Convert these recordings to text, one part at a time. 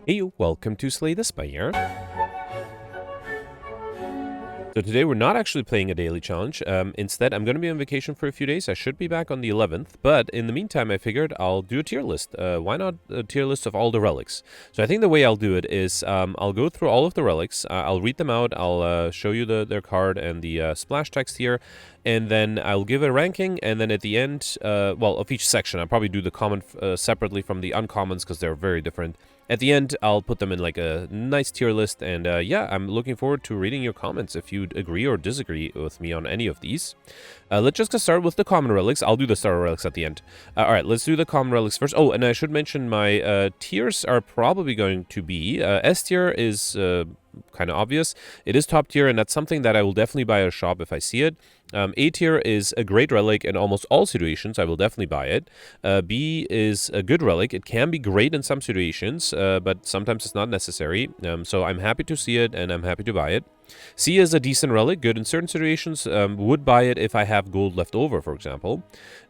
Hey, welcome to Slay the Spire. So today we're not actually playing a daily challenge. Instead, I'm going to be on vacation for a few days. I should be back on the 11th, but in the meantime, I figured I'll do a tier list. Why not a tier list of all the relics? So I think the way I'll do it is I'll go through all of the relics. I'll read them out. I'll show you their card and the splash text here, and then I'll give a ranking. And then at the end, of each section, I'll probably do the common separately from the uncommons because they're very different. At the end, I'll put them in like a nice tier list, and yeah, I'm looking forward to reading your comments if you'd agree or disagree with me on any of these. Let's just get started with the common relics. I'll do the starter relics at the end. Alright, let's do the common relics first. Oh, and I should mention my tiers are probably going to be, S tier is kind of obvious. It is top tier, and that's something that I will definitely buy at a shop if I see it. A tier is a great relic in almost all situations. I will definitely buy it. B is a good relic. It can be great in some situations, but sometimes it's not necessary. So I'm happy to see it, and I'm happy to buy it. C is a decent relic, good in certain situations. Would buy it if I have gold left over, for example.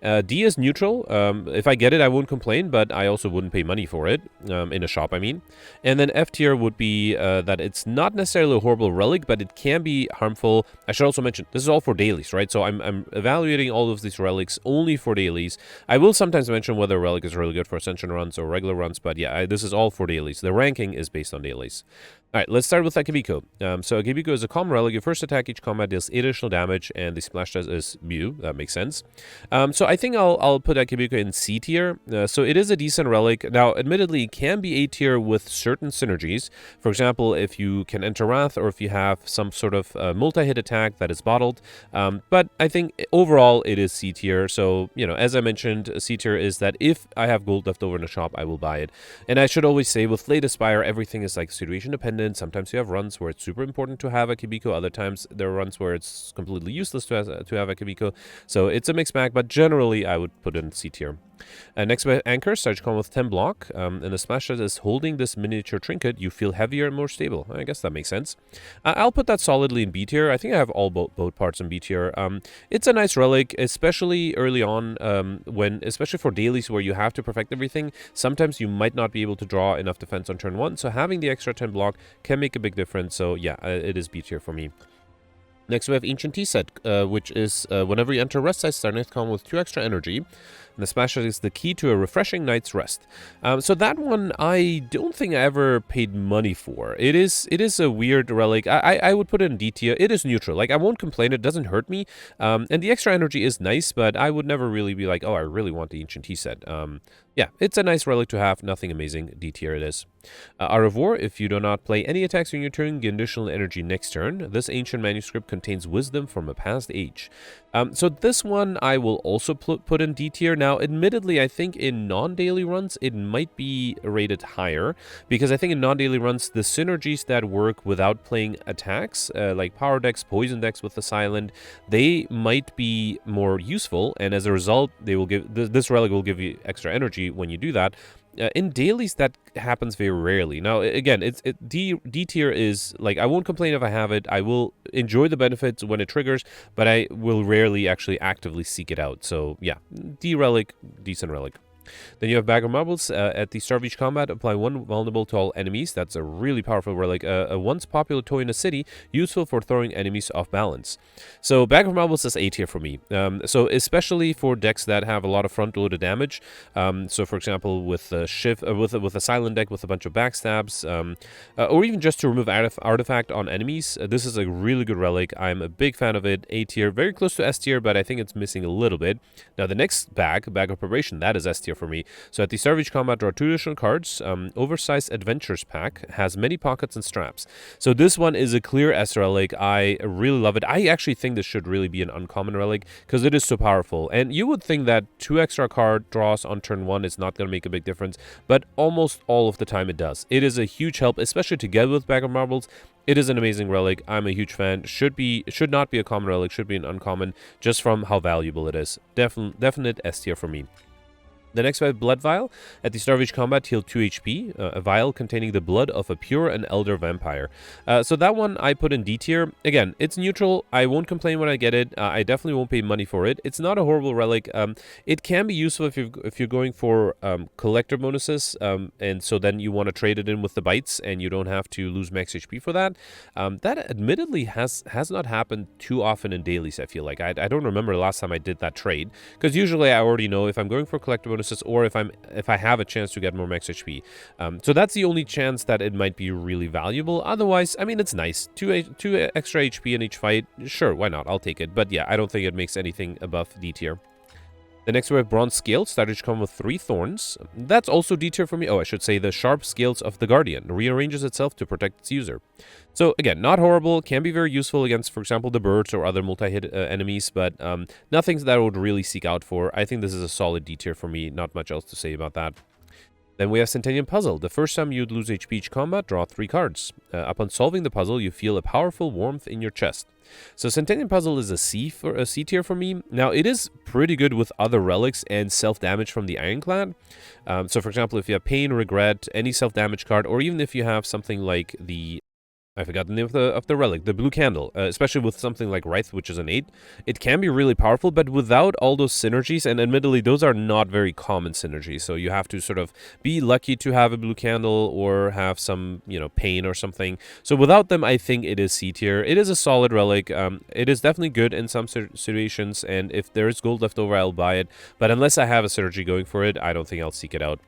D is neutral. If I get it, I won't complain, but I also wouldn't pay money for it, in a shop, I mean. And then F tier would be that it's not necessarily a horrible relic, but it can be harmful. I should also mention, this is all for dailies, right? So I'm evaluating all of these relics only for dailies. I will sometimes mention whether a relic is really good for Ascension runs or regular runs, but yeah, this is all for dailies. The ranking is based on dailies. Alright, let's start with Akabeko. So Akabeko is a common relic. Your first attack each combat deals 8 additional damage, and the splash test is Mew. That makes sense. So I think I'll put Akabeko in C tier. So it is a decent relic. Now, admittedly, it can be A tier with certain synergies. For example, if you can enter Wrath, or if you have some sort of multi-hit attack that is bottled. But I think overall it is C tier. So, you know, as I mentioned, C tier is that if I have gold left over in a shop, I will buy it. And I should always say, with Slay the Spire, everything is like situation dependent. Sometimes you have runs where it's super important to have Akabeko. Other times there are runs where it's completely useless to have Akabeko. So it's a mixed bag, but generally I would put in C tier. Next we have Anchor. Starts coming with 10 block. And the splash test is holding this miniature trinket, you feel heavier and more stable. I guess that makes sense. I'll put that solidly in B tier. I think I have all both parts in B tier. It's a nice relic, especially early on, especially for dailies where you have to perfect everything. Sometimes you might not be able to draw enough defense on turn 1, so having the extra 10 block can make a big difference. So yeah, it is B tier for me. Next we have Ancient Tea Set, which is whenever you enter Rest Size, start next column with 2 extra energy. And the splash is the key to a refreshing night's rest. So that one, I don't think I ever paid money for. It is a weird relic. I would put it in D tier. It is neutral. Like, I won't complain. It doesn't hurt me. And the extra energy is nice, but I would never really be like, oh, I really want the Ancient Tea Set. Yeah, it's a nice relic to have. Nothing amazing. D tier it is. Au revoir. If you do not play any attacks during your turn, get additional energy next turn. This ancient manuscript contains wisdom from a past age. So this one I will also put in D tier. Now, admittedly, I think in non-daily runs, it might be rated higher, because I think in non-daily runs, the synergies that work without playing attacks, like power decks, poison decks with the silent, they might be more useful, and as a result, they will give this relic will give you extra energy when you do that. In dailies, that happens very rarely. Now, again, D tier is, like, I won't complain if I have it. I will enjoy the benefits when it triggers, but I will rarely actually actively seek it out. So, yeah, D relic, decent relic. Then you have Bag of Marbles. At the start of each combat, apply 1 vulnerable to all enemies. That's a really powerful relic. A once popular toy in a city, useful for throwing enemies off balance. So Bag of Marbles is A tier for me. So especially for decks that have a lot of front-loaded damage. So for example, with a with a silent deck with a bunch of backstabs, or even just to remove artifact on enemies. This is a really good relic. I'm a big fan of it. A tier, very close to S tier, but I think it's missing a little bit. Now the next Bag of Preparation, that is S tier for me. So at the start of each combat, draw 2 additional cards. Oversized Adventures Pack has many pockets and straps. So this one is a clear S relic. I really love it. I actually think this should really be an uncommon relic because it is so powerful. And you would think that 2 extra card draws on turn 1 is not going to make a big difference, but almost all of the time it does. It is a huge help, especially together with Bag of Marbles. It is an amazing relic. I'm a huge fan. Should not be a common relic. Should be an uncommon, just from how valuable it is. Definite S tier for me. The next we have Blood Vial. At the start of each combat, heal 2 HP. A vial containing the blood of a pure and elder vampire. So that one I put in D tier. Again, it's neutral. I won't complain when I get it. I definitely won't pay money for it. It's not a horrible relic. It can be useful if you're going for collector bonuses, and so then you want to trade it in with the bites, and you don't have to lose max HP for that. That admittedly has not happened too often in dailies. I feel like I don't remember the last time I did that trade, because usually I already know if I'm going for collector bonuses or if I have a chance to get more max HP. So that's the only chance that it might be really valuable. Otherwise, I mean, it's nice. 2 extra HP in each fight. Sure, why not? I'll take it. But yeah, I don't think it makes anything above D tier. The next we have Bronze Scales, started to come with 3 thorns. That's also D tier for me. Oh, I should say the Sharp Scales of the Guardian. Rearranges itself to protect its user. So again, not horrible, can be very useful against, for example, the birds or other multi-hit enemies, but nothing that I would really seek out for. I think this is a solid D tier for me, not much else to say about that. Then we have Centennial Puzzle. The first time you'd lose HP each combat, draw 3 cards. Upon solving the puzzle, you feel a powerful warmth in your chest. So Centennial Puzzle is a C tier for me. Now, it is pretty good with other relics and self-damage from the Ironclad. So for example, if you have Pain, Regret, any self-damage card, or even if you have something like the... I forgot the name of the relic, the blue candle, especially with something like Wraith, which is an 8. It can be really powerful, but without all those synergies, and admittedly, those are not very common synergies, so you have to sort of be lucky to have a blue candle or have some, pain or something. So without them, I think it is C tier. It is a solid relic. It is definitely good in some situations, and if there is gold left over, I'll buy it. But unless I have a synergy going for it, I don't think I'll seek it out.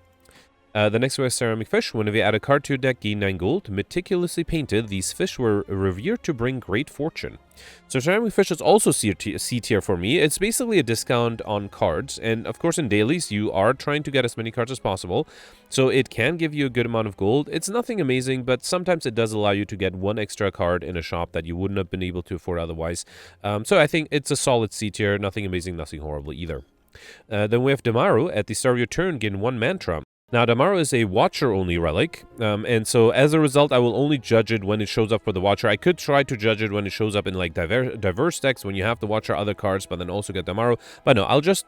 The next one is Ceramic Fish. Whenever you add a card to your deck, gain 9 gold. Meticulously painted, these fish were revered to bring great fortune. So Ceramic Fish is also C tier for me. It's basically a discount on cards, and of course in dailies you are trying to get as many cards as possible, so it can give you a good amount of gold. It's nothing amazing, but sometimes it does allow you to get 1 extra card in a shop that you wouldn't have been able to afford otherwise. So I think it's a solid C tier, nothing amazing, nothing horrible either. Then we have Damaru. At the start of your turn, gain 1 mantra. Now, Damaru is a Watcher-only relic, and so as a result, I will only judge it when it shows up for the Watcher. I could try to judge it when it shows up in, like, diverse decks, when you have the Watcher other cards, but then also get Damaru. But no, I'll just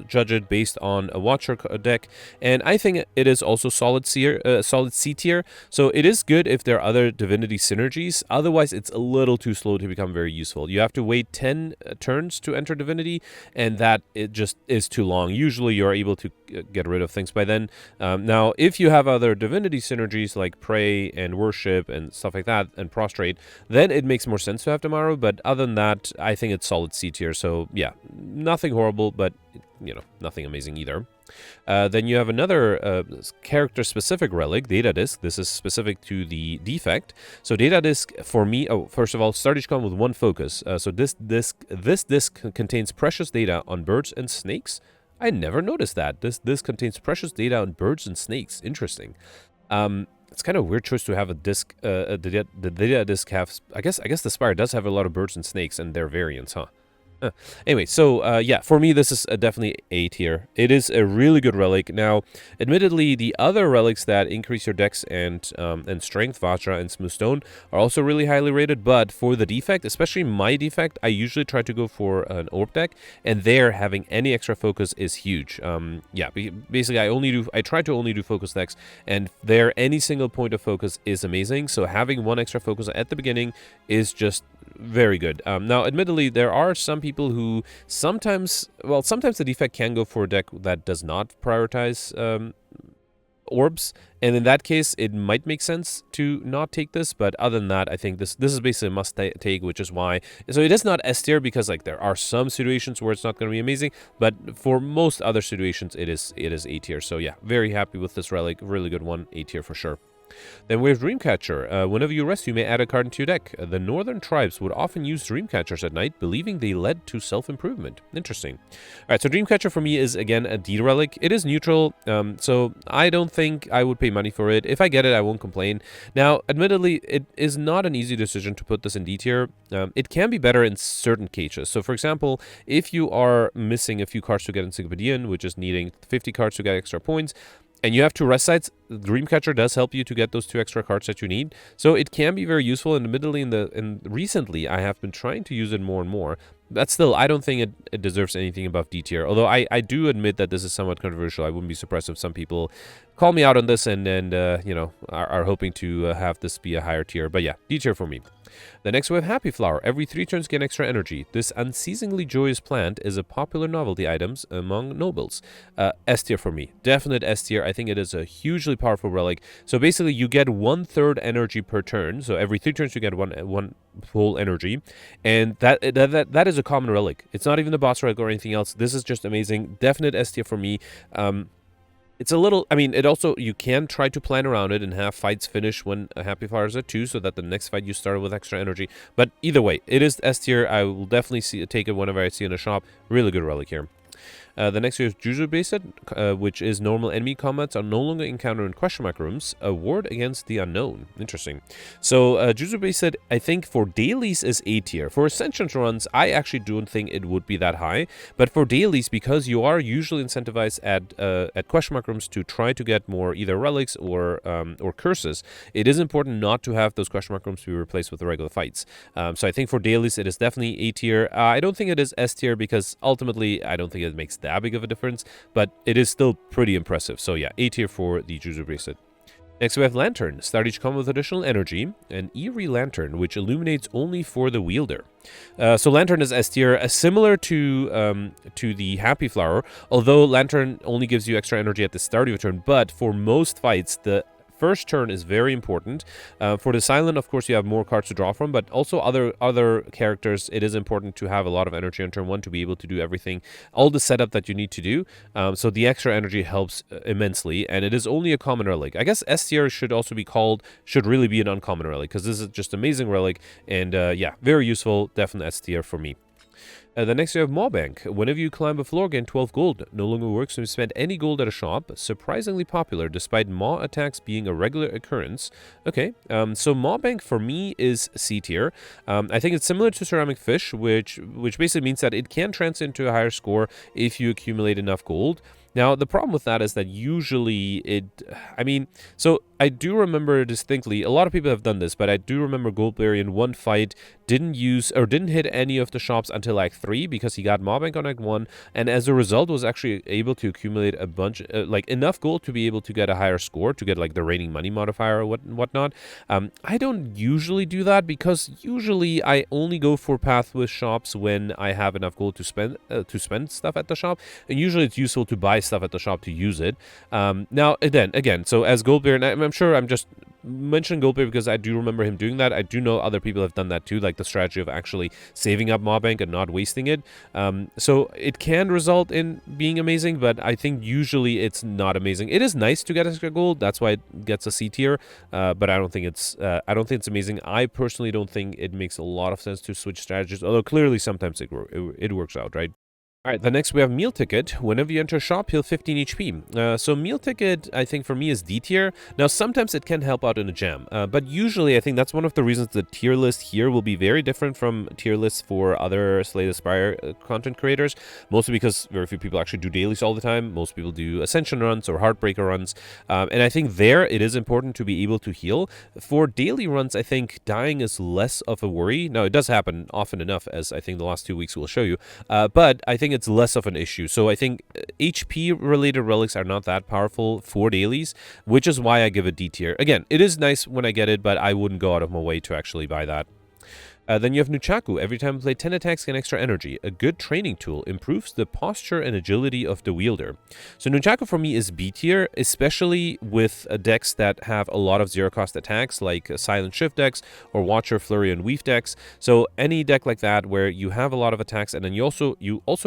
judge it based on a Watcher deck, and I think it is also solid C tier, so it is good if there are other Divinity synergies. Otherwise, it's a little too slow to become very useful. You have to wait 10 turns to enter Divinity, and that it just is too long. Usually, you're able to get rid of things by then. Now, if you have other Divinity synergies like Pray and Worship and stuff like that, and Prostrate, then it makes more sense to have Damaru, but other than that, I think it's solid C tier, so yeah, nothing horrible, but, nothing amazing either. Then you have another character-specific relic, Data Disk. This is specific to the defect. So Data Disk, for me, first of all, start each con with 1 focus. So this disc contains precious data on birds and snakes. I never noticed that. This contains precious data on birds and snakes. Interesting. It's kind of a weird choice to have a disc. The data disc have. I guess the Spire does have a lot of birds and snakes and their variants, huh? Anyway, so yeah, for me, this is definitely A tier. It is a really good relic. Now, admittedly, the other relics that increase your dex and strength, Vajra and Smooth Stone, are also really highly rated. But for the defect, especially my defect, I usually try to go for an orb deck, and there having any extra focus is huge. Yeah, basically, I try to only do focus decks, and there any single point of focus is amazing. So having 1 extra focus at the beginning is just very good. Now, admittedly, there are some people who sometimes the defect can go for a deck that does not prioritize orbs, and in that case, it might make sense to not take this, but other than that, I think this is basically a must-take, which is why... So it is not S tier, because like there are some situations where it's not going to be amazing, but for most other situations, it is A tier. So yeah, very happy with this relic. Really good one. A tier for sure. Then we have Dreamcatcher. Whenever you rest, you may add a card into your deck. The northern tribes would often use Dreamcatchers at night, believing they led to self-improvement. Interesting. Alright, so Dreamcatcher for me is, again, a D relic. It is neutral, so I don't think I would pay money for it. If I get it, I won't complain. Now, admittedly, it is not an easy decision to put this in D tier. It can be better in certain cases. So, for example, if you are missing a few cards to get Encyclopedian, which is needing 50 cards to get extra points, and you have 2 rest sites, Dreamcatcher does help you to get those 2 extra cards that you need. So it can be very useful, and admittedly, recently I have been trying to use it more and more. That's still, I don't think it deserves anything above D tier. Although I do admit that this is somewhat controversial. I wouldn't be surprised if some people call me out on this and you know, are hoping to have this be a higher tier. But yeah, D tier for me. The next we have Happy Flower. Every 3 turns gain extra energy. This unceasingly joyous plant is a popular novelty items among nobles. S tier for me. Definite S tier. I think it is a hugely powerful relic. So basically you get 1/3 energy per turn. So every 3 turns you get one full energy. And that is a common relic. It's not even the boss relic or anything else. This is just amazing. Definite S tier for me. It's a little, I mean, it also, you can try to plan around it and have fights finish when a Happy Flower is at 2, so that the next fight you start with extra energy. But either way, it is S tier. I will definitely take it whenever I see it in a shop. Really good relic here. The next is Juzu Bracelet, which is normal enemy combats are no longer encountered in question mark rooms. A ward against the unknown. Interesting. So Juzu Bracelet, I think for dailies is A tier. For Ascension runs, I actually don't think it would be that high. But for dailies, because you are usually incentivized at question mark rooms to try to get more either relics or curses, it is important not to have those question mark rooms be replaced with the regular fights. So I think for dailies, it is definitely A tier. I don't think it is S tier because ultimately, I don't think it makes that big of a difference, but it is still pretty impressive. So yeah, A tier for the Juzu Bracelet. Next we have Lantern. Start each combo with additional energy. An eerie lantern, which illuminates only for the wielder. So Lantern is S tier, similar to the Happy Flower, although Lantern only gives you extra energy at the start of your turn, but for most fights, the first turn is very important. For the Silent, of course, you have more cards to draw from, but also other characters, it is important to have a lot of energy on turn 1 to be able to do everything, all the setup that you need to do. So the extra energy helps immensely, and it is only a common relic. I guess S tier should really be an uncommon relic, because this is just amazing relic, and yeah, very useful, definitely S tier for me. The next you have Maw Bank. Whenever you climb a floor, gain 12 gold. No longer works when you spend any gold at a shop. Surprisingly popular, despite Maw attacks being a regular occurrence. Okay, so Maw Bank for me is C tier. I think it's similar to Ceramic Fish, which basically means that it can translate into a higher score if you accumulate enough gold. Now, the problem with that is that usually so I do remember distinctly, a lot of people have done this, but I do remember Goldberry in one fight didn't hit any of the shops until Act 3 because he got Maw Bank on Act 1, and as a result was actually able to accumulate a bunch, enough gold to be able to get a higher score, to get like the reigning money modifier or whatnot. I don't usually do that because usually I only go for path with shops when I have enough gold to spend stuff at the shop, and usually it's useful to buy stuff at the shop to use it. Now, then, again, so as Goldberry, and I'm sure I'm just mentioning Goldberry because I do remember him doing that. I do know other people have done that too, like the strategy of actually saving up Maw Bank and not wasting it. So it can result in being amazing, but I think usually it's not amazing. It is nice to get extra gold. That's why it gets a C tier, but I don't think it's amazing. I personally don't think it makes a lot of sense to switch strategies, although clearly sometimes it works out, right? Alright, the next we have Meal Ticket. Whenever you enter a shop, heal 15 HP. So Meal Ticket, I think for me, is D tier. Now, sometimes it can help out in a jam, but usually I think that's one of the reasons the tier list here will be very different from tier lists for other Slay the Spire content creators, mostly because very few people actually do dailies all the time. Most people do Ascension runs or Heartbreaker runs, and I think there it is important to be able to heal. For daily runs, I think dying is less of a worry. Now, it does happen often enough, as I think the last 2 weeks will show you, but I think it's less of an issue. So I think HP related relics are not that powerful for dailies, which is why I give it D tier. Again, it is nice when I get it, but I wouldn't go out of my way to actually buy that. Then you have Nunchaku. Every time you play 10 attacks, gain extra energy. A good training tool, improves the posture and agility of the wielder. So Nunchaku for me is B tier, especially with decks that have a lot of zero-cost attacks, like Silent Shift decks or Watcher, Flurry, and Weave decks. So any deck like that where you have a lot of attacks, and then you also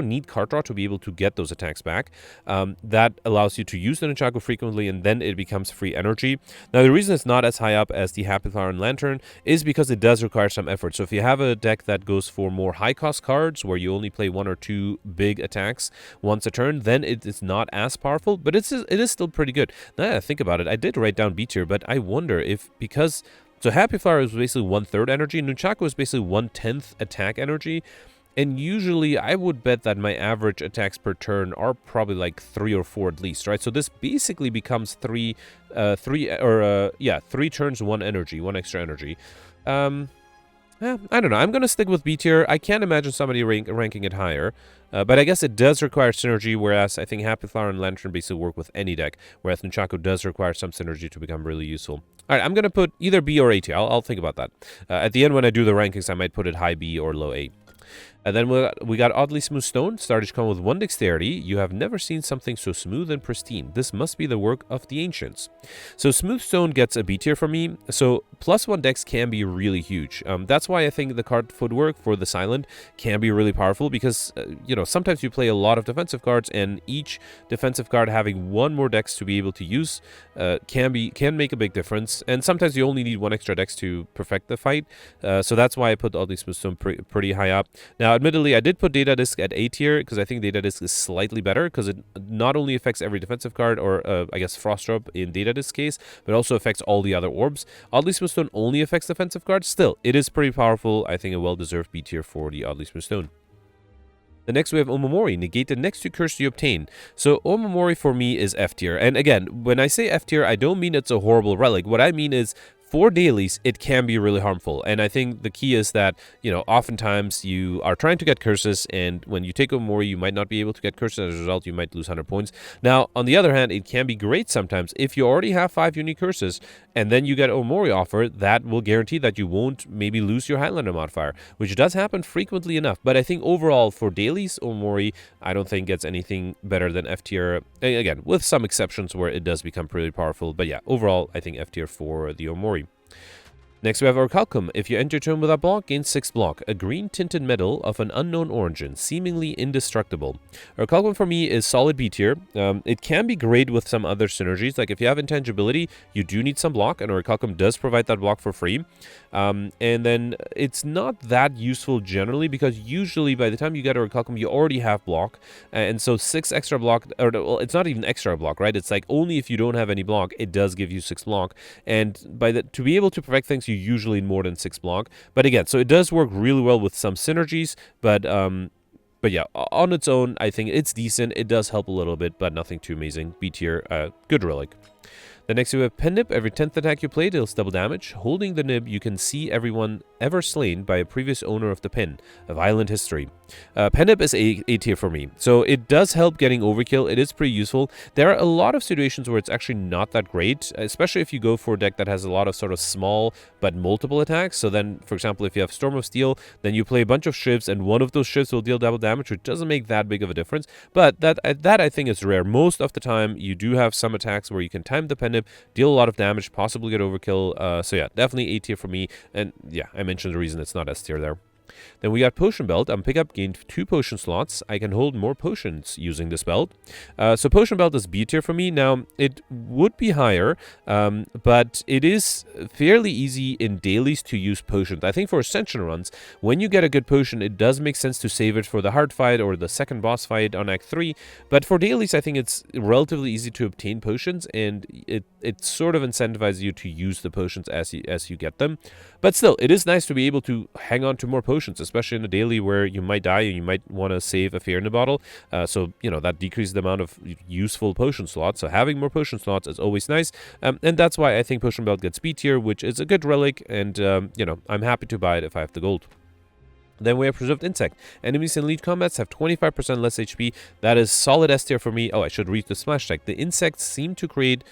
need card draw to be able to get those attacks back. That allows you to use the Nunchaku frequently, and then it becomes free energy. Now, the reason it's not as high up as the Happy Flower and Lantern is because it does require some effort. So if you have a deck that goes for more high-cost cards, where you only play 1 or 2 big attacks once a turn, then it is not as powerful, but it is still pretty good. Now that I think about it, I did write down B tier, but I wonder if, because, so Happy Flower is basically 1/3 energy, Nunchaku is basically 1/10 attack energy, and usually I would bet that my average attacks per turn are probably like 3 or 4 at least, right? So this basically becomes 3 turns, 1 energy, 1 extra energy. I don't know. I'm going to stick with B tier. I can't imagine somebody ranking it higher. But I guess it does require synergy, whereas I think Happy Flower and Lantern basically work with any deck, whereas Nunchaku does require some synergy to become really useful. All right, I'm going to put either B or A tier. I'll think about that. At the end, when I do the rankings, I might put it high B or low A. And then we got Oddly Smooth Stone. Started come with 1 dexterity. You have never seen something so smooth and pristine. This must be the work of the ancients. So Smooth Stone gets a B tier from me. So +1 dex can be really huge. That's why I think the card footwork for the Silent can be really powerful because, you know, sometimes you play a lot of defensive cards and each defensive card having 1 more dex to be able to use can make a big difference. And sometimes you only need 1 extra dex to perfect the fight. So that's why I put Oddly Smooth Stone pretty high up. Now, admittedly, I did put Data Disc at A tier because I think Data Disc is slightly better because it not only affects every defensive card or, I guess, Frost Drop in Data Disc case, but also affects all the other orbs. Oddly Smooth Stone only affects defensive cards. Still, it is pretty powerful. I think a well-deserved B tier for the Oddly Smooth Stone. The next we have Omamori, negate the next 2 curse you obtain. So Omamori for me is F tier. And again, when I say F tier, I don't mean it's a horrible relic. What I mean is, for dailies, it can be really harmful. And I think the key is that, you know, oftentimes you are trying to get curses, and when you take Omamori, you might not be able to get curses. As a result, you might lose 100 points. Now, on the other hand, it can be great sometimes. If you already have 5 unique curses, and then you get Omamori offer, that will guarantee that you won't maybe lose your Highlander modifier, which does happen frequently enough. But I think overall, for dailies, Omamori, I don't think gets anything better than F tier. Again, with some exceptions where it does become pretty powerful. But yeah, overall, I think F tier for the Omamori. Next we have Orichalcum. If you enter turn without block, gain 6 block. A green tinted metal of an unknown origin, seemingly indestructible. Orichalcum for me is solid B tier. It can be great with some other synergies. Like if you have intangibility, you do need some block, and Orichalcum does provide that block for free. And then it's not that useful generally because usually by the time you get Orichalcum, you already have block. And so 6 extra block, or well, it's not even extra block, right? It's like only if you don't have any block, it does give you 6 block. And to be able to perfect things, you usually need more than 6 block. But again, so it does work really well with some synergies, but yeah, on its own, I think it's decent. It does help a little bit, but nothing too amazing. B tier, good relic. The next we have Pen Nib. Every 10th attack you play deals double damage. Holding the nib, you can see everyone ever slain by a previous owner of the pen. A violent history. Pen Nib is A tier for me. So it does help getting overkill. It is pretty useful. There are a lot of situations where it's actually not that great, especially if you go for a deck that has a lot of sort of small but multiple attacks. So then, for example, if you have Storm of Steel, then you play a bunch of shivs, and one of those shivs will deal double damage, which doesn't make that big of a difference. But that I think is rare. Most of the time, you do have some attacks where you can time the Pen Nib, deal a lot of damage, possibly get overkill. So yeah, definitely A tier for me. And yeah, I mentioned the reason it's not S tier there. Then we got Potion Belt. Pick up, gained 2 potion slots. I can hold more potions using this belt. So Potion Belt is B tier for me. Now, it would be higher, but it is fairly easy in dailies to use potions. I think for Ascension runs, when you get a good potion, it does make sense to save it for the hard fight or the second boss fight on Act 3. But for dailies, I think it's relatively easy to obtain potions, and it sort of incentivizes you to use the potions as you get them. But still, it is nice to be able to hang on to more potions, especially in a daily where you might die and you might want to save a fear in the bottle. So, you know, that decreases the amount of useful potion slots. So having more potion slots is always nice. And that's why I think Potion Belt gets B tier, which is a good relic. And, you know, I'm happy to buy it if I have the gold. Then we have Preserved Insect. Enemies in lead combats have 25% less HP. That is solid S tier for me. Oh, I should read the splash tag. The insect seems to create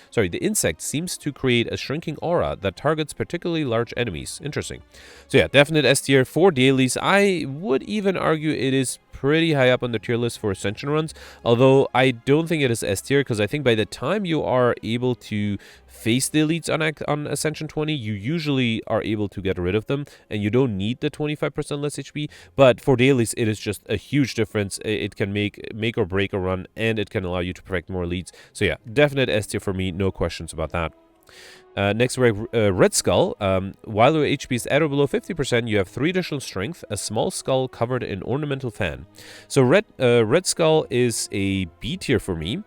a shrinking aura that targets particularly large enemies. Interesting. So yeah, definite S tier for dailies. I would even argue it is pretty high up on the tier list for Ascension runs, although I don't think it is S tier, because I think by the time you are able to face the elites on Ascension 20, you usually are able to get rid of them, and you don't need the 25% less HP. But for dailies, it is just a huge difference. It can make or break a run, and it can allow you to perfect more elites. So yeah, definite S tier for me, no questions about that. Next, we have Red Skull. While your HP is at or below 50%, you have 3 additional strength, a small skull covered in ornamental fan. So Red Skull is a B tier for me.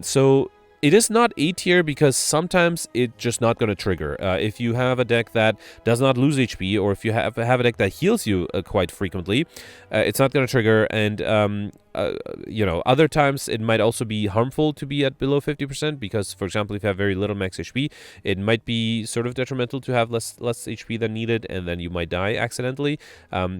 So it is not A tier because sometimes it's just not going to trigger. If you have a deck that does not lose HP, or if you have a deck that heals you quite frequently, it's not going to trigger. And other times it might also be harmful to be at below 50% because, for example, if you have very little max HP, it might be sort of detrimental to have less HP than needed, and then you might die accidentally.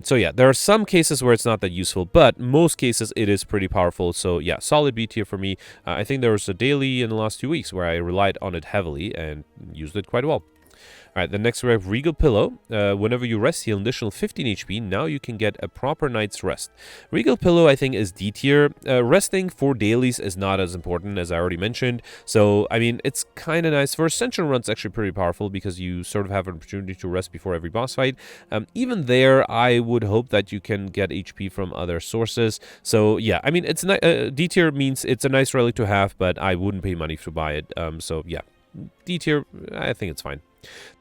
So yeah, there are some cases where it's not that useful, but most cases it is pretty powerful. So yeah, solid B tier for me. I think there was a daily in the last 2 weeks where I relied on it heavily and used it quite well. Alright, then next we have Regal Pillow. Whenever you rest, heal an additional 15 HP. Now you can get a proper night's rest. Regal Pillow, I think, is D tier. Resting for dailies is not as important, as I already mentioned. So, I mean, it's kind of nice. For Ascension runs, actually pretty powerful because you sort of have an opportunity to rest before every boss fight. Even there, I would hope that you can get HP from other sources. So, yeah, I mean, it's D tier means it's a nice relic to have, but I wouldn't pay money to buy it. So, yeah, D tier, I think it's fine.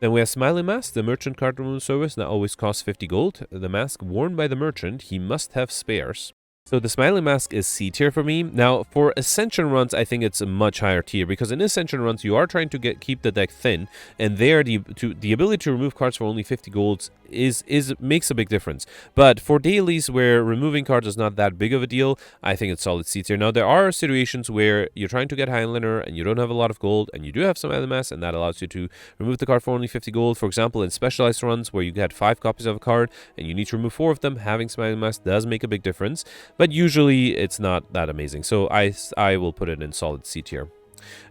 Then we have Smiley Mask, the merchant card removal service that always costs 50 gold. The mask worn by the merchant, he must have spares. So the Smiley Mask is C tier for me. Now, for Ascension runs, I think it's a much higher tier because in Ascension runs, you are trying to keep the deck thin, and there the ability to remove cards for only 50 golds makes a big difference. But for dailies where removing cards is not that big of a deal, I think it's solid C tier. Now, there are situations where you're trying to get Highlander and you don't have a lot of gold, and you do have some LMS, and that allows you to remove the card for only 50 gold. For example, in specialized runs where you get 5 copies of a card and you need to remove 4 of them, having Smiley Mask does make a big difference. But usually it's not that amazing. So I will put it in solid C tier.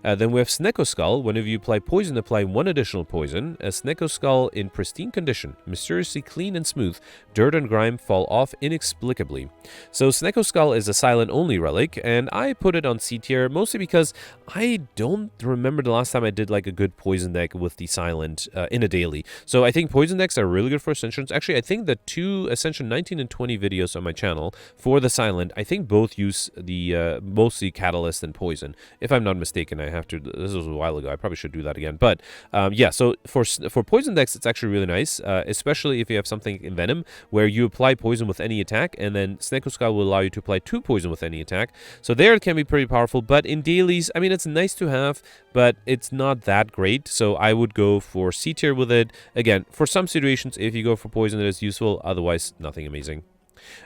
Then we have Snecko Skull. Whenever you apply poison, apply 1 additional poison. A Snecko Skull in pristine condition, mysteriously clean and smooth. Dirt and grime fall off inexplicably. So Snecko Skull is a silent only relic, and I put it on C tier mostly because I don't remember the last time I did like a good poison deck with the silent in a daily. So I think poison decks are really good for Ascensions. Actually, I think the 2 Ascension 19 and 20 videos on my channel for the silent, I think both use the mostly Catalyst and Poison, if I'm not mistaken. I have to, this was a while ago, I probably should do that again. But yeah, so for poison decks, it's actually really nice, especially if you have something in Venom where you apply poison with any attack, and then Snecko Skull will allow you to apply 2 poison with any attack. So there it can be pretty powerful, but in dailies, I mean, it's nice to have, but it's not that great. So I would go for C tier with it. Again, for some situations, if you go for poison, it is useful. Otherwise, nothing amazing.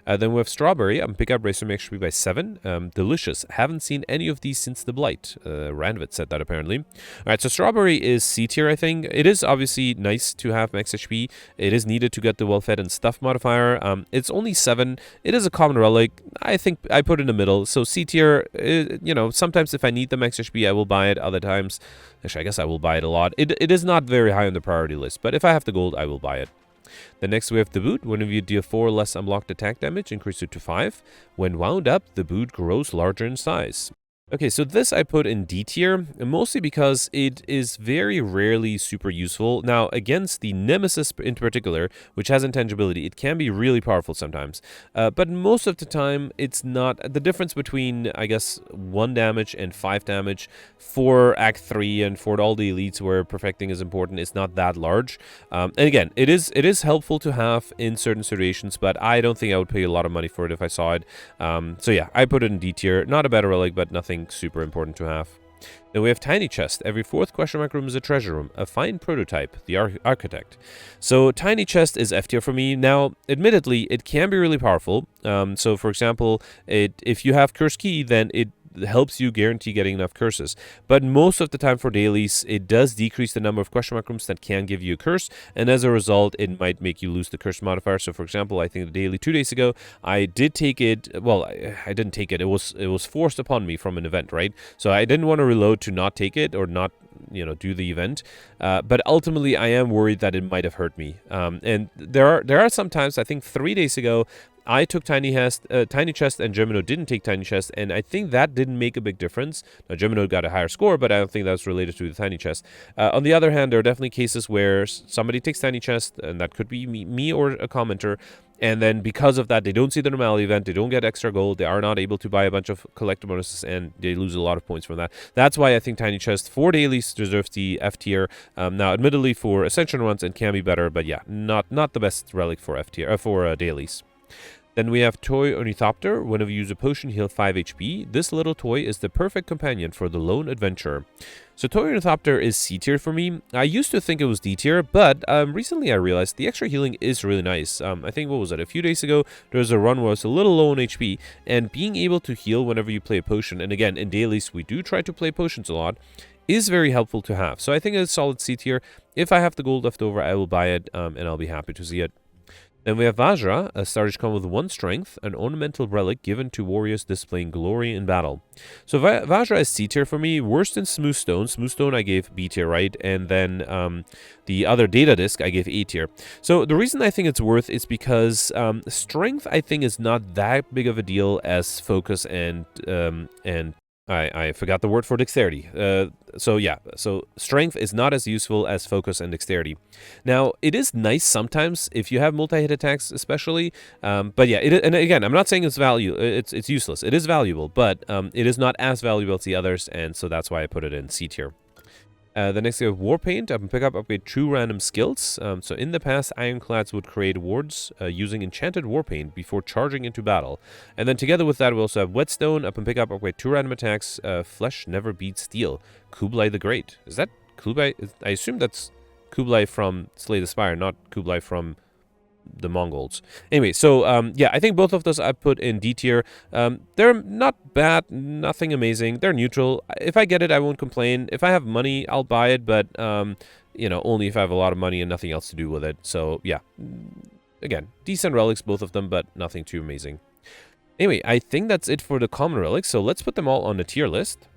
Then we have Strawberry. Pick up Racer Max HP by 7. Delicious. Haven't seen any of these since the Blight. Ranvit said that apparently. Alright, so Strawberry is C tier, I think. It is obviously nice to have max HP. It is needed to get the well-fed and stuff modifier. It's only 7. It is a common relic. I think I put it in the middle. So C tier, you know, sometimes if I need the max HP, I will buy it. Other times, actually, I guess I will buy it a lot. It is not very high on the priority list, but if I have the gold, I will buy it. Then next we have the boot. Whenever you deal 4 less unblocked attack damage, increase it to 5. When wound up, the boot grows larger in size. Okay, so this I put in D tier, mostly because it is very rarely super useful. Now, against the Nemesis in particular, which has intangibility, it can be really powerful sometimes. But most of the time, it's not. The difference between, I guess, 1 damage and 5 damage for Act 3 and for all the elites where perfecting is important is not that large. And again, it is helpful to have in certain situations, but I don't think I would pay a lot of money for it if I saw it. So yeah, I put it in D tier. Not a better relic, but nothing super important to have. Then we have Tiny Chest. Every 4th question mark room is a treasure room. A fine prototype, the Architect. So Tiny Chest is F tier for me. Now, admittedly, it can be really powerful. So for example, if you have Curse Key, then it helps you guarantee getting enough curses. But most of the time for dailies, it does decrease the number of question mark rooms that can give you a curse, and as a result, it might make you lose the curse modifier. So for example, I think the daily 2 days ago, I did take it, well, I didn't take it, it was forced upon me from an event, right? So I didn't want to reload to not take it or not, you know, do the event, but ultimately I am worried that it might have hurt me. And there are some times, I think 3 days ago, I took Tiny Chest, and Gemino didn't take Tiny Chest, and I think that didn't make a big difference. Now, Gemino got a higher score, but I don't think that was related to the Tiny Chest. On the other hand, there are definitely cases where somebody takes Tiny Chest, and that could be me or a commenter, and then because of that, they don't see the normality event, they don't get extra gold, they are not able to buy a bunch of collector bonuses, and they lose a lot of points from that. That's why I think Tiny Chest for dailies deserves the F tier. Now, admittedly, for Ascension runs, it can be better, but yeah, not the best relic for F tier, for dailies. Then we have Toy Ornithopter. Whenever you use a potion, heal 5 HP. This little toy is the perfect companion for the lone adventurer. So Toy Ornithopter is C tier for me. I used to think it was D tier, but recently I realized the extra healing is really nice. I think, what was it, a few days ago, there was a run where I was a little low on HP, and being able to heal whenever you play a potion, and again, in dailies, we do try to play potions a lot, is very helpful to have. So I think it's solid C tier. If I have the gold left over, I will buy it, and I'll be happy to see it. Then we have Vajra, a starter come with 1 strength, an ornamental relic given to warriors displaying glory in battle. So Vajra is C tier for me, worse than Smoothstone. Smoothstone I gave B tier, right? And then the other data disc I gave A tier. So the reason I think it's worth is because strength I think is not that big of a deal as focus and I forgot the word for dexterity. So yeah, so strength is not as useful as focus and dexterity. Now, it is nice sometimes if you have multi-hit attacks, especially. But yeah, and again, I'm not saying it's useless. It is valuable, but it is not as valuable as the others, and so that's why I put it in C tier. The next we have War Paint. I can pick up, upgrade 2 random skills. So in the past, Ironclads would create wards using enchanted War Paint before charging into battle. And then together with that, we also have Whetstone. Up and pick up, upgrade 2 random attacks. Flesh never beats steel. Kublai the Great. Is that Kublai? I assume that's Kublai from Slay the Spire, not Kublai from the Mongols. Anyway, so yeah, I think both of those I put in D tier. They're not bad, nothing amazing. They're neutral. If I get it, I won't complain. If I have money, I'll buy it, but you know, only if I have a lot of money and nothing else to do with it. So yeah, again, decent relics, both of them, but nothing too amazing. Anyway, I think that's it for the common relics. So let's put them all on the tier list.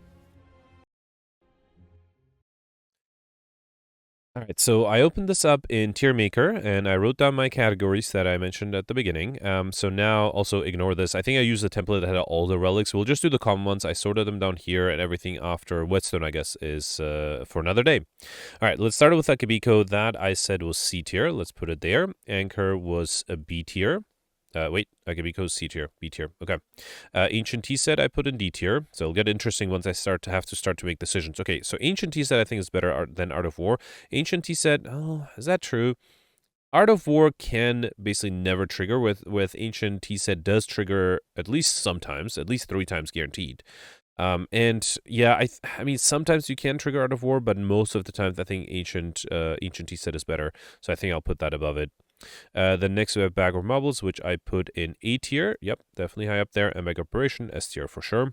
Alright, so I opened this up in Tiermaker, and I wrote down my categories that I mentioned at the beginning. So now, also ignore this. I think I used the template that had all the relics. We'll just do the common ones. I sorted them down here, and everything after Whetstone, I guess, is for another day. Alright, let's start with Akabeko. That I said was C tier. Let's put it there. Anchor was a B tier. Wait, Akabeko's C tier, B tier. Okay. Ancient Tea Set I put in D tier. So it'll get interesting once I start to make decisions. Okay, so Ancient Tea Set I think is better than Art of War. Ancient Tea Set, oh, is that true? Art of War can basically never trigger. With Ancient Tea Set does trigger at least sometimes, at least 3 times guaranteed. And yeah, I mean, sometimes you can trigger Art of War, but most of the times I think Ancient Tea Set is better. So I think I'll put that above it. Then next we have Bag of Marbles, which I put in A tier. Yep, definitely high up there. And Mega Operation, S tier for sure.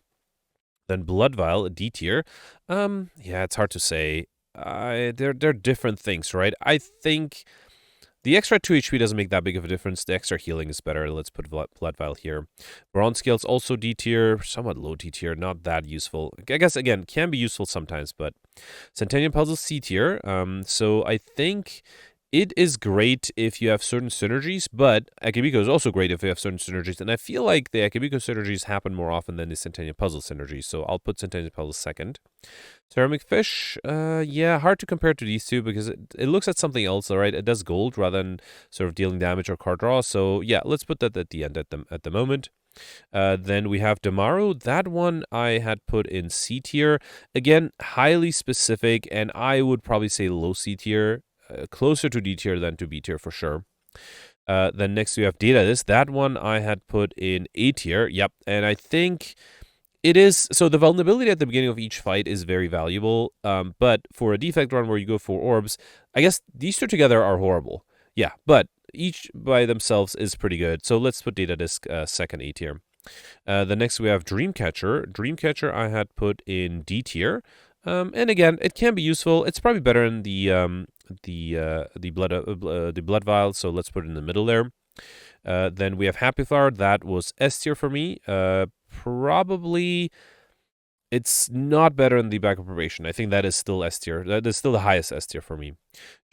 Then Blood Vial, D tier. Yeah, it's hard to say. They're different things, right? I think the extra 2 HP doesn't make that big of a difference. The extra healing is better. Let's put Blood Vial here. Bronze Scales also D tier, somewhat low D tier, not that useful. I guess, again, can be useful sometimes, but Centennial Puzzle C tier. So I think it is great if you have certain synergies, but Akabeko is also great if you have certain synergies, and I feel like the Akabeko synergies happen more often than the Centennial Puzzle synergies, so I'll put Centennial Puzzle second. Ceramic Fish, yeah, hard to compare to these two because it looks at something else, alright? It does gold rather than sort of dealing damage or card draw, so yeah, let's put that at the end at the moment. Then we have Damaru. That one I had put in C tier. Again, highly specific, and I would probably say low C tier. Closer to D tier than to B tier for sure. Then next we have Data Disc. That one I had put in A tier. Yep, and I think it is. So the vulnerability at the beginning of each fight is very valuable. But for a defect run where you go for orbs, I guess these two together are horrible. Yeah, but each by themselves is pretty good. So let's put Data Disc second A tier. The next we have Dreamcatcher. Dreamcatcher I had put in D tier. And again, it can be useful. It's probably better in the blood vial, so let's put it in the middle there. Then we have Happy Flower. That was S tier for me. Probably it's not better in the Bag of Probation. I think that is still S tier. That is still the highest S tier for me.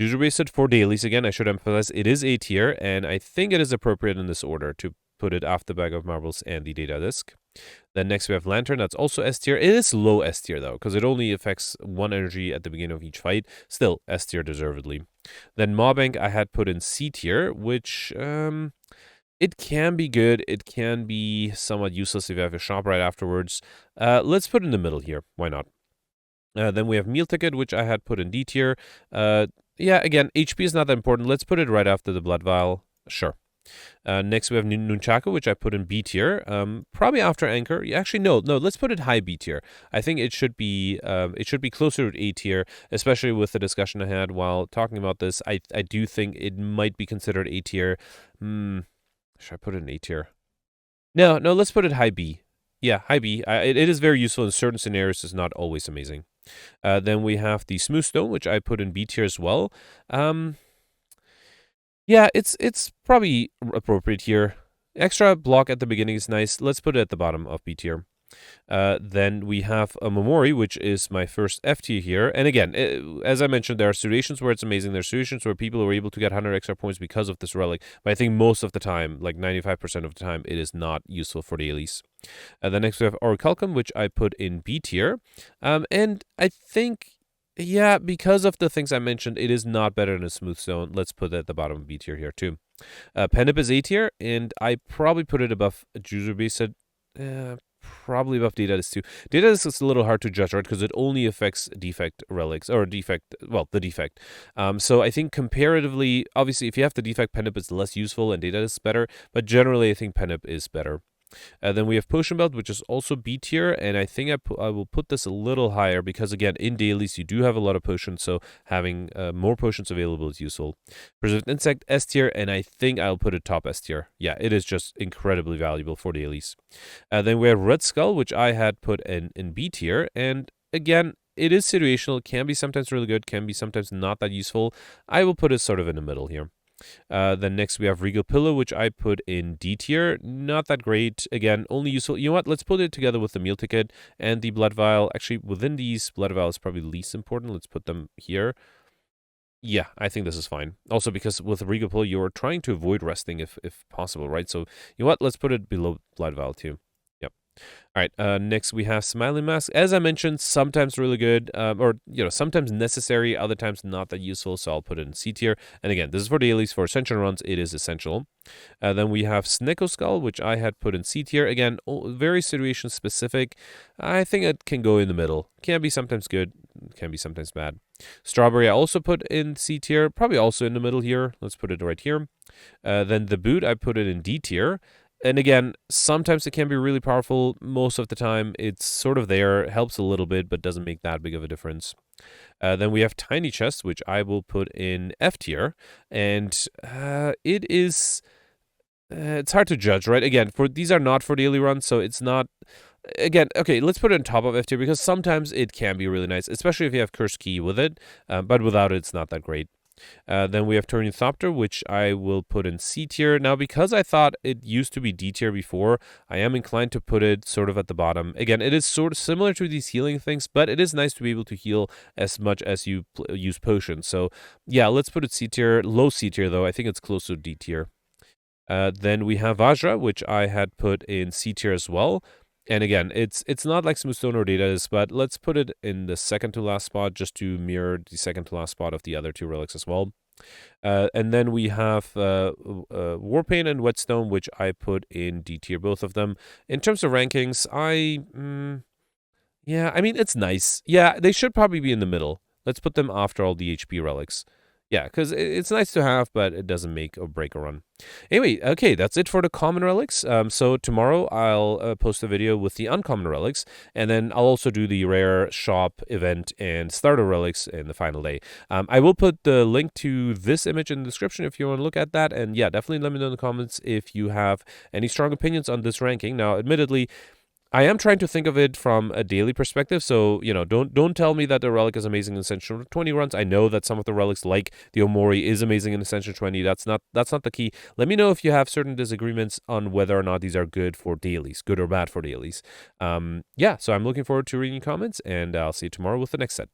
Juzu Bracelet for dailies. Again, I should emphasize it is A tier, and I think it is appropriate in this order to put it after Bag of Marbles and the Data Disc. Then next we have Lantern. That's also S tier. It is low S tier though, because it only affects 1 energy at the beginning of each fight. Still S tier deservedly. Then Maw Bank I had put in C tier, which it can be good. It can be somewhat useless if you have a shop right afterwards. Let's put it in the middle here. Why not? Then we have Meal Ticket, which I had put in D tier. Yeah, again, HP is not that important. Let's put it right after the Blood Vial. Sure. Next, we have Nunchaku, which I put in B tier. Probably after Anchor. Actually, no. Let's put it high B tier. I think it should be closer to A tier, especially with the discussion I had while talking about this. I do think it might be considered A tier. Should I put it in A tier? No. Let's put it high B. Yeah, high B. It is very useful in certain scenarios. It's not always amazing. Then we have the Smooth Stone, which I put in B tier as well. Yeah, it's probably appropriate here. Extra block at the beginning is nice. Let's put it at the bottom of B tier. Then we have Omamori, which is my first F tier here. And again, as I mentioned, there are situations where it's amazing. There are situations where people are able to get 100 extra points because of this relic. But I think most of the time, like 95% of the time, it is not useful for dailies. Then next we have Orichalcum, which I put in B tier. And I think... yeah, because of the things I mentioned, it is not better than a Smooth Stone. Let's put it at the bottom of B tier here, too. Penip is A tier, and I probably put it above Juzu Bracelet. Probably above Data too. Data is a little hard to judge, right? Because it only affects defect relics, or the defect. So I think comparatively, obviously, if you have the defect, Penip is less useful and Data is better. But generally, I think Penip is better. Then we have Potion Belt, which is also B tier, and I think I will put this a little higher because, again, in dailies, you do have a lot of potions, so having more potions available is useful. Preserved Insect, S tier, and I think I'll put it top S tier. Yeah, it is just incredibly valuable for dailies. Then we have Red Skull, which I had put in B tier, and again, it is situational, can be sometimes really good, can be sometimes not that useful. I will put it sort of in the middle here. Then next we have Regal Pillow, which I put in D tier. Not that great. Again, only useful. You know what? Let's put it together with the meal ticket and the blood vial. Actually, within these, blood vial is probably least important. Let's put them here. Yeah, I think this is fine. Also, because with Regal Pillow, you're trying to avoid resting if possible, right? So, you know what? Let's put it below blood vial too. All right, next we have Smiling Mask. As I mentioned, sometimes really good, or, sometimes necessary, other times not that useful, so I'll put it in C tier. And again, this is for dailies. For Ascension runs, it is essential. Then we have Snecko Skull, which I had put in C tier. Again, very situation specific. I think it can go in the middle. Can be sometimes good, can be sometimes bad. Strawberry I also put in C tier, probably also in the middle here. Let's put it right here. Then the Boot, I put it in D tier. And again, sometimes it can be really powerful. Most of the time, it's sort of there, helps a little bit, but doesn't make that big of a difference. Then we have Tiny Chest, which I will put in F tier. And it is... it's hard to judge, right? Again, these are not for daily runs, so it's not... Again, okay, let's put it on top of F tier, because sometimes it can be really nice, especially if you have Cursed Key with it. But without it, it's not that great. Then we have Ornithopter, which I will put in C tier. Now, because I thought it used to be D tier before, I am inclined to put it sort of at the bottom. Again, it is sort of similar to these healing things, but it is nice to be able to heal as much as you use potions. So, yeah, let's put it C tier. Low C tier, though. I think it's close to D tier. Then we have Vajra, which I had put in C tier as well. And again, it's not like Smooth Stone or Data is, but let's put it in the second to last spot just to mirror the second to last spot of the other two relics as well. And then we have Warpaint and Whetstone, which I put in D tier, both of them. In terms of rankings, yeah, I mean, it's nice. Yeah, they should probably be in the middle. Let's put them after all the HP relics. Yeah, because it's nice to have, but it doesn't make or break a run. Anyway, okay, that's it for the common relics. So tomorrow I'll post a video with the uncommon relics, and then I'll also do the rare shop event and starter relics in the final day. I will put the link to this image in the description if you want to look at that. And yeah, definitely let me know in the comments if you have any strong opinions on this ranking. Now, admittedly, I am trying to think of it from a daily perspective, so, don't tell me that the relic is amazing in Ascension 20 runs. I know that some of the relics, like the Omamori, is amazing in Ascension 20. That's not the key. Let me know if you have certain disagreements on whether or not these are good for dailies, good or bad for dailies. Yeah, so I'm looking forward to reading your comments, and I'll see you tomorrow with the next set.